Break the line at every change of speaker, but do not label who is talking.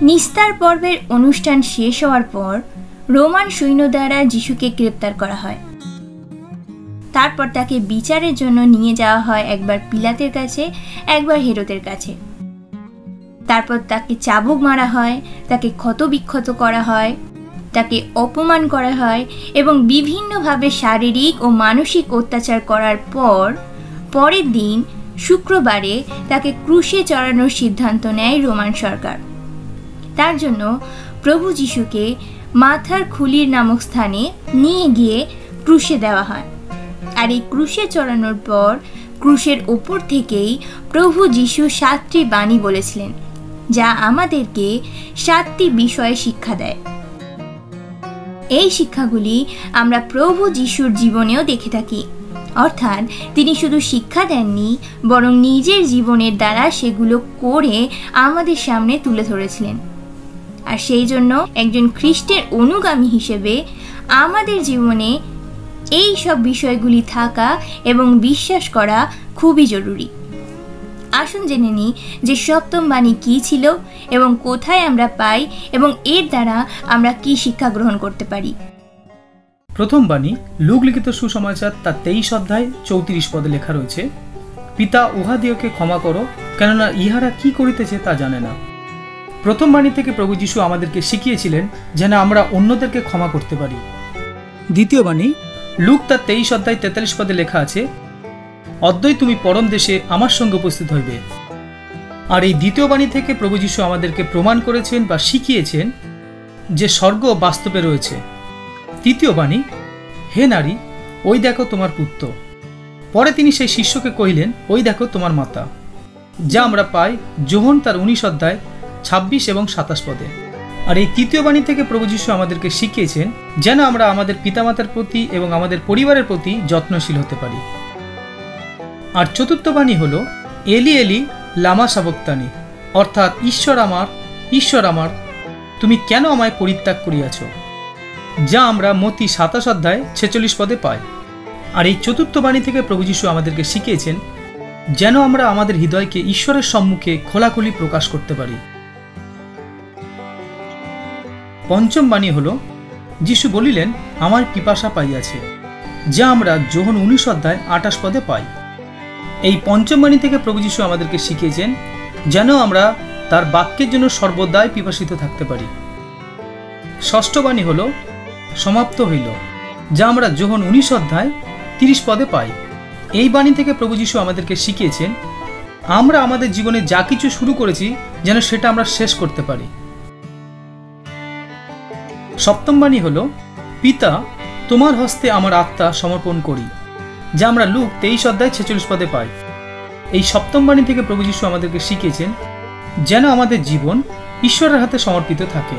নিস্তার পর্বের অনুষ্ঠান শেষ হওয়ার পর রোমান সৈন্য দ্বারা যিশুকে গ্রেপ্তার করা হয়। তারপর তাকে বিচারের জন্য নিয়ে যাওয়া হয় একবার পিলাতের কাছে, একবার হেরোদের কাছে। তারপর তাকে চাবুক মারা হয়, তাকে ক্ষতবিক্ষত করা হয়, তাকে অপমান করা হয় এবং বিভিন্নভাবে শারীরিক ও মানসিক অত্যাচার করার পর পরের দিন শুক্রবারে তাকে ক্রুশে চড়ানোর সিদ্ধান্ত নেয় রোমান সরকার। তার জন্য প্রভু যিশুকে মাথার খুলির নামক স্থানে নিয়ে গিয়ে ক্রুশে দেওয়া হয়। আর এই ক্রুশে চড়ানোর পর ক্রুশের ওপর থেকেই প্রভু যিশু 7টি বাণী বলেছিলেন, যা আমাদেরকে 7টি বিষয়ে শিক্ষা দেয়। এই শিক্ষাগুলি আমরা প্রভু যিশুর জীবনেও দেখে থাকি। অর্থাৎ তিনি শুধু শিক্ষা দেননি, বরং নিজের জীবনের দ্বারা সেগুলো করে আমাদের সামনে তুলে ধরেছিলেন। আর সেই জন্য একজন খ্রিস্টের অনুগামী হিসেবে আমাদের জীবনে এই সব বিষয়গুলি থাকা এবং বিশ্বাস করা খুবই জরুরি। আসুন জেনে নিই যে সপ্তম বাণী কী ছিল এবং কোথায় আমরা পাই এবং এর দ্বারা আমরা কি শিক্ষা গ্রহণ করতে পারি।
প্রথম বাণী লুক লিখিত সুসমাচার তার 23 অধ্যায় 34 পদে লেখা রয়েছে, পিতা উহাদিওকে ক্ষমা করো, কেননা ইহারা কি করিতেছে তা জানে না। প্রথম বাণী থেকে প্রভু যিশু আমাদেরকে শিখিয়েছিলেন যেন আমরা অন্যদেরকে ক্ষমা করতে পারি। দ্বিতীয় বাণী লুক তার 23 অধ্যায় 43 পদে লেখা আছে, অদ্বৈ তুমি পরম দেশে আমার সঙ্গে উপস্থিত হইবে। আর এই দ্বিতীয় বাণী থেকে প্রভু যিশু আমাদেরকে প্রমাণ করেছেন বা শিখিয়েছেন যে স্বর্গ বাস্তবে রয়েছে। তৃতীয় বাণী, হে নারী, ওই দেখো তোমার পুত্র। পরে তিনি সেই শিষ্যকে কহিলেন, ওই দেখো তোমার মাতা, যা আমরা পাই যোহন তার 19 অধ্যায় 26 এবং 27 পদে। আর এই তৃতীয় বাণী থেকে প্রভু যিশু আমাদেরকে শিখিয়েছেন যেন আমরা আমাদের পিতামাতার প্রতি এবং আমাদের পরিবারের প্রতি যত্নশীল হতে পারি। আর চতুর্থ বাণী হলো, এলি এলি লামা সাবক্তানি, অর্থাৎ ঈশ্বর আমার, ঈশ্বর আমার, তুমি কেন আমায় পরিত্যাগ করিয়াছ, যা আমরা মতি 27 অধ্যায় 46 পদে পাই। আর এই চতুর্থ বাণী থেকে প্রভু যিশু আমাদেরকে শিখিয়েছেন যেন আমরা আমাদের হৃদয়কে ঈশ্বরের সম্মুখে খোলাখুলি প্রকাশ করতে পারি। পঞ্চম বাণী হলো, যিশু বলিলেন, আমার পিপাসা পাইয়াছে, যা আমরা যোহন 19 অধ্যায় 28 পদে পাই। এই পঞ্চম বাণী থেকে প্রভু যিশু আমাদেরকে শিখিয়েছেন যেন আমরা তার বাক্যের জন্য সর্বদাই পিপাসিত থাকতে পারি। ষষ্ঠ বাণী হলো, সমাপ্ত হইল, যা আমরা যোহন 19 অধ্যায় 30 পদে পাই। এই বাণী থেকে প্রভু যিশু আমাদেরকে শিখিয়েছেন আমরা আমাদের জীবনে যা কিছু শুরু করেছি যেন সেটা আমরা শেষ করতে পারি। সপ্তম বাণী হলো, পিতা তোমার হস্তে আমার আত্মা সমর্পণ করি, যা আমরা লুক 23 অধ্যায় 46 পদে পাই। এই সপ্তম বাণী থেকে প্রভু যিশু আমাদেরকে শিখিয়েছেন যেন আমাদের জীবন ঈশ্বরের হাতে সমর্পিত থাকে।